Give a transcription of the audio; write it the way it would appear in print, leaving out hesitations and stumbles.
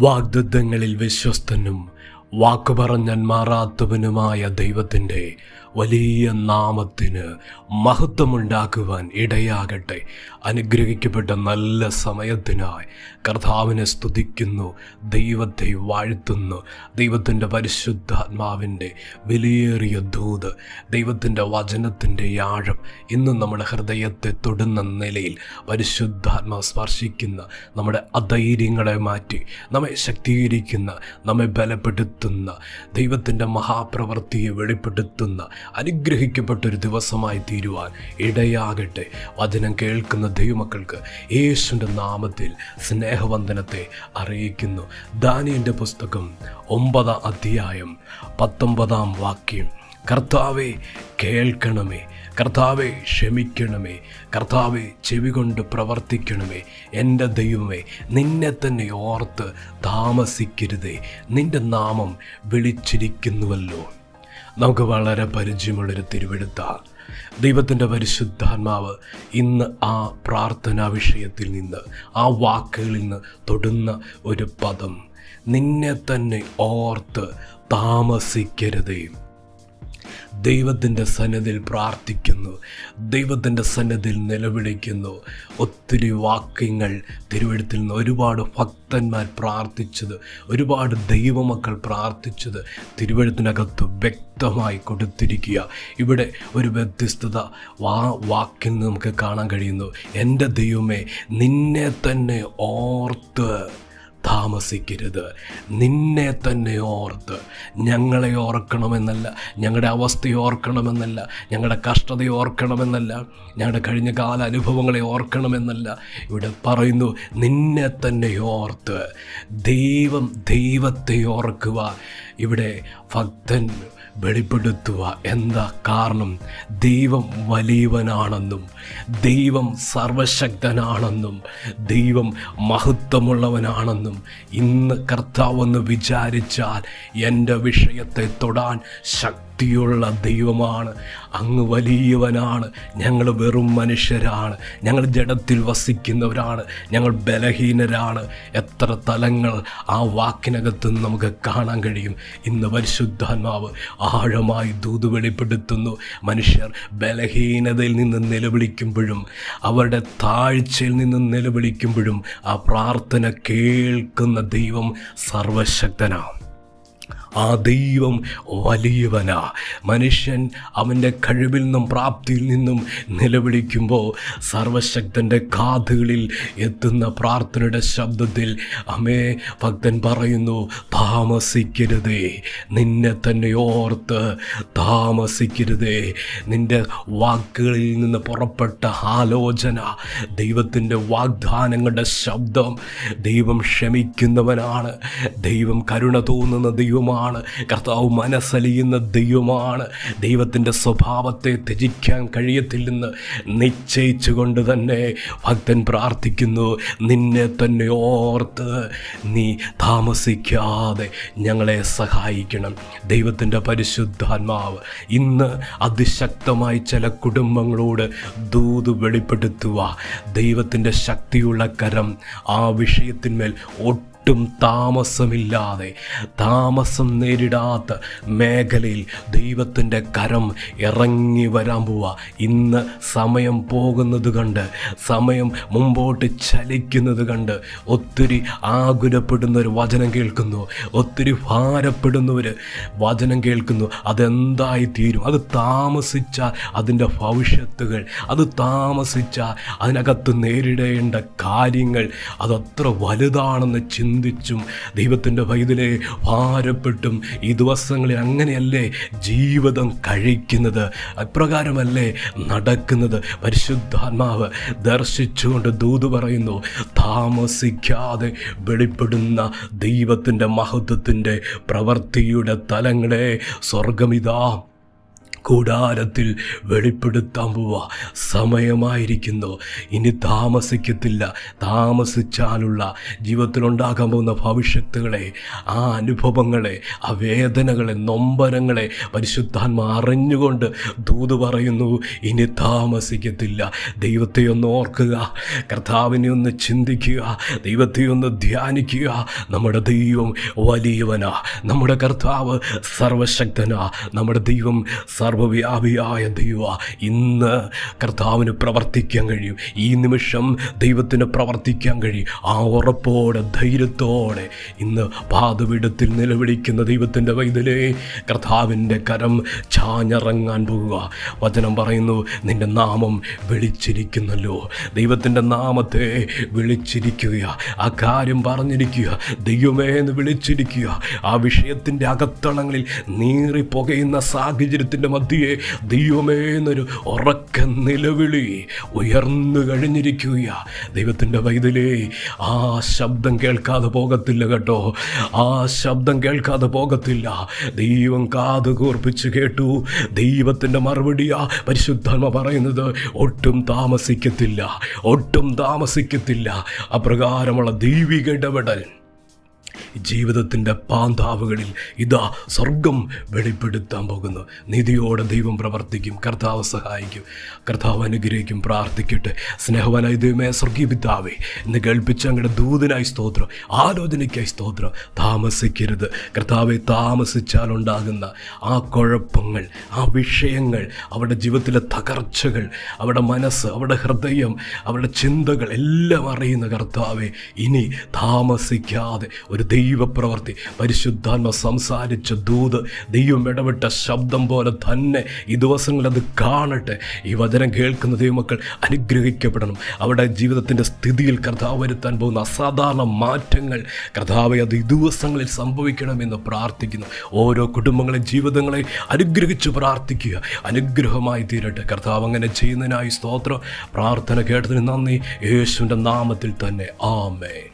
വാഗ്ദത്തങ്ങളിൽ വിശ്വസ്തനും വാക്കുപറഞ്ഞാൻ മാറാത്തവനുമായ ദൈവത്തിൻ്റെ വലിയ നാമത്തിന് മഹത്വമുണ്ടാക്കുവാൻ ഇടയാകട്ടെ. അനുഗ്രഹിക്കപ്പെട്ട നല്ല സമയത്തിനായി കർത്താവിനെ സ്തുതിക്കുന്നു, ദൈവത്തെ വാഴ്ത്തുന്നു. ദൈവത്തിൻ്റെ പരിശുദ്ധാത്മാവിൻ്റെ വിലയേറിയ ദൂത്, ദൈവത്തിൻ്റെ വചനത്തിൻ്റെ ആഴം ഇന്നും നമ്മുടെ ഹൃദയത്തെ തൊടുന്ന നിലയിൽ പരിശുദ്ധാത്മാവ് സ്പർശിക്കുന്ന, നമ്മുടെ അധൈര്യങ്ങളെ മാറ്റി നമ്മെ ശക്തീകരിക്കുന്ന, നമ്മെ ബലപ്പെടുത്തുന്ന, ദൈവത്തിൻ്റെ മഹാപ്രവൃത്തിയെ വെളിപ്പെടുത്തുന്ന അനുഗ്രഹിക്കപ്പെട്ടൊരു ദിവസമായി തീരുവാൻ ഇടയാകട്ടെ. വചനം കേൾക്കുന്ന ദൈവമക്കൾക്ക് യേശുവിൻ്റെ നാമത്തിൽ സ്നേഹവന്ദനത്തെ അറിയിക്കുന്നു. ദാനിയേലിൻ്റെ പുസ്തകം 9 അധ്യായം 19 വാക്യം. കർത്താവേ കേൾക്കണമേ, കർത്താവേ ക്ഷമിക്കണമേ, കർത്താവേ ചെവികൊണ്ട് പ്രവർത്തിക്കണമേ. എൻ്റെ ദൈവമേ, നിന്നെ തന്നെ ഓർത്ത് താമസിക്കരുതേ, നിൻ്റെ നാമം വിളിച്ചിരിക്കുന്നുവല്ലോ. നമുക്ക് വളരെ പരിചയമുള്ളൊരു തിരുവെഴുത്താണ്. ദൈവത്തിൻ്റെ പരിശുദ്ധാത്മാവ് ഇന്ന് ആ പ്രാർത്ഥനാ വിഷയത്തിൽ നിന്ന്, ആ വാക്കുകളിൽ നിന്ന് തൊടുന്ന ഒരു പദം, നിന്നെ തന്നെ ഓർത്ത് താമസിക്കരുതേ. ദൈവത്തിൻ്റെ സന്നിധിയിൽ പ്രാർത്ഥിക്കുന്നു, ദൈവത്തിൻ്റെ സന്നിധിയിൽ നിലവിളിക്കുന്നു. ഒത്തിരി വാക്യങ്ങൾ തിരുവെഴുത്തിൽ നിന്ന് ഒരുപാട് ഭക്തന്മാർ പ്രാർത്ഥിച്ചത്, ഒരുപാട് ദൈവമക്കൾ പ്രാർത്ഥിച്ചത് തിരുവെഴുത്തിനകത്ത് വ്യക്തമായി കൊടുത്തിരിക്കുക. ഇവിടെ ഒരു വ്യത്യസ്തത വാക്കിൽ നിന്ന് നമുക്ക് കാണാൻ കഴിയുന്നു. എൻ്റെ ദൈവമേ, നിന്നെ തന്നെ ഓർത്ത് താമസിക്കരുത്. നിന്നെ തന്നെ ഓർത്ത്. ഞങ്ങളെ ഓർക്കണമെന്നല്ല, ഞങ്ങളുടെ അവസ്ഥയെ ഓർക്കണമെന്നല്ല, ഞങ്ങളുടെ കഷ്ടതയെ ഓർക്കണമെന്നല്ല, ഞങ്ങളുടെ കഴിഞ്ഞ കാല അനുഭവങ്ങളെ ഓർക്കണമെന്നല്ല. ഇവിടെ പറയുന്നു, നിന്നെ തന്നെ ഓർത്ത്. ദൈവത്തെ ഓർക്കുക. ഇവിടെ ഭക്തൻ വെളിപ്പെടുത്തുക. എന്താ കാരണം? ദൈവം വലിയവനാണെന്നും, ദൈവം സർവശക്തനാണെന്നും, ദൈവം മഹത്വമുള്ളവനാണെന്നും. ഇന്ന് കർത്താവെന്ന് വിചാരിച്ചാൽ എൻ്റെ വിഷയത്തെ തൊടാൻ ശക്തിയുള്ള ദൈവമാണ്. അങ്ങ് വലിയവനാണ്. ഞങ്ങൾ വെറും മനുഷ്യരാണ്, ഞങ്ങൾ ജഡത്തിൽ വസിക്കുന്നവരാണ്, ഞങ്ങൾ ബലഹീനരാണ്. എത്ര തലങ്ങൾ ആ വാക്കിനകത്ത് നമുക്ക് കാണാൻ കഴിയും. ഇന്ന് പരിശുദ്ധാത്മാവ് ആഴമായി ദൂത് വെളിപ്പെടുത്തുന്നു. മനുഷ്യർ ബലഹീനതയിൽ നിന്ന് നിലവിളിക്കുമ്പോഴും, അവരുടെ താഴ്ചയിൽ നിന്ന് നിലവിളിക്കുമ്പോഴും ആ പ്രാർത്ഥന കേൾക്കുന്ന ദൈവം സർവശക്തനാണ്. ആ ദൈവം വലിയവനാ. മനുഷ്യൻ അവൻ്റെ കഴിവിൽ നിന്നും പ്രാപ്തിയിൽ നിന്നും നിലവിളിക്കുമ്പോൾ സർവശക്തൻ്റെ കാതുകളിൽ എത്തുന്ന പ്രാർത്ഥനയുടെ ശബ്ദത്തിൽ ഭക്തൻ പറയുന്നു, താമസിക്കരുതേ, നിന്നെ തന്നെ ഓർത്ത് താമസിക്കരുതേ. നിൻ്റെ വാക്കുകളിൽ നിന്ന് പുറപ്പെട്ട ആലോചന, ദൈവത്തിൻ്റെ വാഗ്ദാനങ്ങളുടെ ശബ്ദം. ദൈവം ക്ഷമിക്കുന്നവനാണ്, ദൈവം കരുണ തോന്നുന്ന ദൈവമാണ്, കർത്താവ് മനസ്സലിയുന്ന ദൈവമാണ്. ദൈവത്തിൻ്റെ സ്വഭാവത്തെ ത്യജിക്കാൻ കഴിയത്തില്ലെന്ന് നിശ്ചയിച്ചുകൊണ്ട് തന്നെ ഭക്തൻ പ്രാർത്ഥിക്കുന്നു, നിന്നെ തന്നെ ഓർത്ത് നീ താമസിക്കാതെ ഞങ്ങളെ സഹായിക്കണം. ദൈവത്തിൻ്റെ പരിശുദ്ധാത്മാവ് ഇന്ന് അതിശക്തമായി ചില കുടുംബങ്ങളോട് ദൂത് വെളിപ്പെടുത്തുക. ദൈവത്തിൻ്റെ ശക്തിയുള്ള കരം ആ വിഷയത്തിന്മേൽ ഒട്ടും താമസമില്ലാതെ, താമസം നേരിടാത്ത മേഖലയിൽ ദൈവത്തിൻ്റെ കരം ഇറങ്ങി വരാൻ പോവുക. ഇന്ന് സമയം പോകുന്നത് കണ്ട്, സമയം മുമ്പോട്ട് ചലിക്കുന്നത് കണ്ട് ഒത്തിരി ആകുലപ്പെടുന്നവർ വചനം കേൾക്കുന്നു, ഒത്തിരി ഭാരപ്പെടുന്നവർ വചനം കേൾക്കുന്നു. അതെന്തായി തീരും? അത് താമസിച്ചാൽ അതിൻ്റെ ഭവിഷ്യത്തുകൾ, അത് താമസിച്ചാൽ അതിനകത്ത് നേരിടേണ്ട കാര്യങ്ങൾ അതത്ര വലുതാണെന്ന് ചിന്തിച്ചും ദൈവത്തിൻ്റെ പൈതലെ ഭാരപ്പെട്ടും ഈ ദിവസങ്ങളിൽ അങ്ങനെയല്ലേ ജീവിതം കഴിക്കുന്നത്? അപ്രകാരമല്ലേ നടക്കുന്നത്? പരിശുദ്ധാത്മാവ് ദർശിച്ചുകൊണ്ട് ദൂത് പറയുന്നു, താമസിക്കാതെ വെളിപ്പെടുന്ന ദൈവത്തിൻ്റെ മഹത്വത്തിൻ്റെ പ്രവൃത്തിയുടെ തലങ്ങളെ സ്വർഗമിതാ കൂടാരത്തിൽ വെളിപ്പെടുത്താൻ പോവുക സമയമായിരിക്കുന്നു. ഇനി താമസിക്കത്തില്ല. താമസിച്ചാലുള്ള ജീവിതത്തിലുണ്ടാകാൻ പോകുന്ന ഭവിഷ്യത്തുകളെ, ആ അനുഭവങ്ങളെ, ആ വേദനകളെ, നൊമ്പരങ്ങളെ പരിശുദ്ധാത്മ അറിഞ്ഞുകൊണ്ട് ദൂത് പറയുന്നു, ഇനി താമസിക്കത്തില്ല. ദൈവത്തെ ഒന്ന് ഓർക്കുക, കർത്താവിനെ ഒന്ന് ചിന്തിക്കുക, ദൈവത്തെ ഒന്ന് ധ്യാനിക്കുക. നമ്മുടെ ദൈവം വലിയവനാ, നമ്മുടെ കർത്താവ് സർവശക്തനാ, നമ്മുടെ ദൈവം സർവ്വവ്യാപിയായ ദൈവ. ഇന്ന് കർത്താവിന് പ്രവർത്തിക്കാൻ കഴിയും. ഈ നിമിഷം ദൈവത്തിന് പ്രവർത്തിക്കാൻ കഴിയും. ആ ഉറപ്പോടെ, ധൈര്യത്തോടെ ഇന്ന് പാതപീഠത്തിൽ നിലവിളിക്കുന്ന ദൈവത്തിൻ്റെ വൈതലേ, കർത്താവിൻ്റെ കരം ചാഞ്ഞിറങ്ങാൻ പോവുക. വചനം പറയുന്നു, നിൻ്റെ നാമം വിളിച്ചിരിക്കുന്നല്ലോ. ദൈവത്തിൻ്റെ നാമത്തെ വിളിച്ചിരിക്കുക, ആ കാര്യം പറഞ്ഞിരിക്കുക, ദൈവമേ എന്ന് വിളിച്ചിരിക്കുക. ആ വിഷയത്തിൻ്റെ അകത്തളങ്ങളിൽ നീറിപ്പുകയുന്ന സാഹചര്യത്തിൻ്റെ മധ്യേ ദൈവമേ എന്നൊരു ഉറക്ക നിലവിളി ഉയർന്നു കഴിഞ്ഞിരിക്കുക. ദൈവത്തിൻ്റെ വൈതലേ, ആ ശബ്ദം കേൾക്കാതെ പോകത്തില്ല കേട്ടോ. ആ ശബ്ദം കേൾക്കാതെ പോകത്തില്ല. ദൈവം കാത് കൂർപ്പിച്ച് കേട്ടു. ദൈവത്തിൻ്റെ മറുപടിയാ പരിശുദ്ധാത്മ പറയുന്നത്. ഒട്ടും താമസിക്കത്തില്ല, ഒട്ടും താമസിക്കത്തില്ല. അപ്രകാരമുള്ള ദൈവിക ഇടപെടൽ ജീവിതത്തിൻ്റെ പാന്താവുകളിൽ ഇതാ സ്വർഗം വെളിപ്പെടുത്താൻ പോകുന്നു. നീതിയോടെ ദൈവം പ്രവർത്തിക്കും. കർത്താവ് സഹായിക്കും, കർത്താവ് അനുഗ്രഹിക്കും. പ്രാർത്ഥിക്കട്ടെ. സ്നേഹവാനായ ദൈവമേ, സ്വർഗീയ പിതാവേ, ഇന്ന് കേൾപ്പിച്ച അങ്ങയുടെ ദൂതനായി സ്തോത്രം, ആലോചനയ്ക്കായി സ്തോത്രം. താമസിക്കരുത് കർത്താവെ. താമസിച്ചാലുണ്ടാകുന്ന ആ കുഴപ്പങ്ങൾ, ആ വിഷയങ്ങൾ, അവരുടെ ജീവിതത്തിലെ തകർച്ചകൾ, അവരുടെ മനസ്സ്, അവരുടെ ഹൃദയം, അവരുടെ ചിന്തകൾ എല്ലാം അറിയുന്ന കർത്താവെ, ഇനി താമസിക്കാതെ ഒരു ദൈവപ്രവർത്തി, പരിശുദ്ധാത്മ സംസാരിച്ച ദൂത്, ദൈവം ഇടപെട്ട ശബ്ദം പോലെ തന്നെ ഈ ദിവസങ്ങളിൽ അത് കാണട്ടെ. ഈ വചനം കേൾക്കുന്ന ദൈവമക്കൾ അനുഗ്രഹിക്കപ്പെടണം. അവരുടെ ജീവിതത്തിൻ്റെ സ്ഥിതിയിൽ കർത്താവ് വരുത്താൻ പോകുന്ന അസാധാരണ മാറ്റങ്ങൾ കർത്താവെ അത് ഈ ദിവസങ്ങളിൽ സംഭവിക്കണമെന്ന് പ്രാർത്ഥിക്കുന്നു. ഓരോ കുടുംബങ്ങളെ, ജീവിതങ്ങളെ അനുഗ്രഹിച്ച് പ്രാർത്ഥിക്കുക. അനുഗ്രഹമായി തീരട്ടെ കർത്താവ്. അങ്ങനെ ചെയ്യുന്നതിനായി സ്തോത്രം. പ്രാർത്ഥന കേട്ടതിന് നന്ദി. യേശുവിൻ്റെ നാമത്തിൽ തന്നെ ആമേൻ.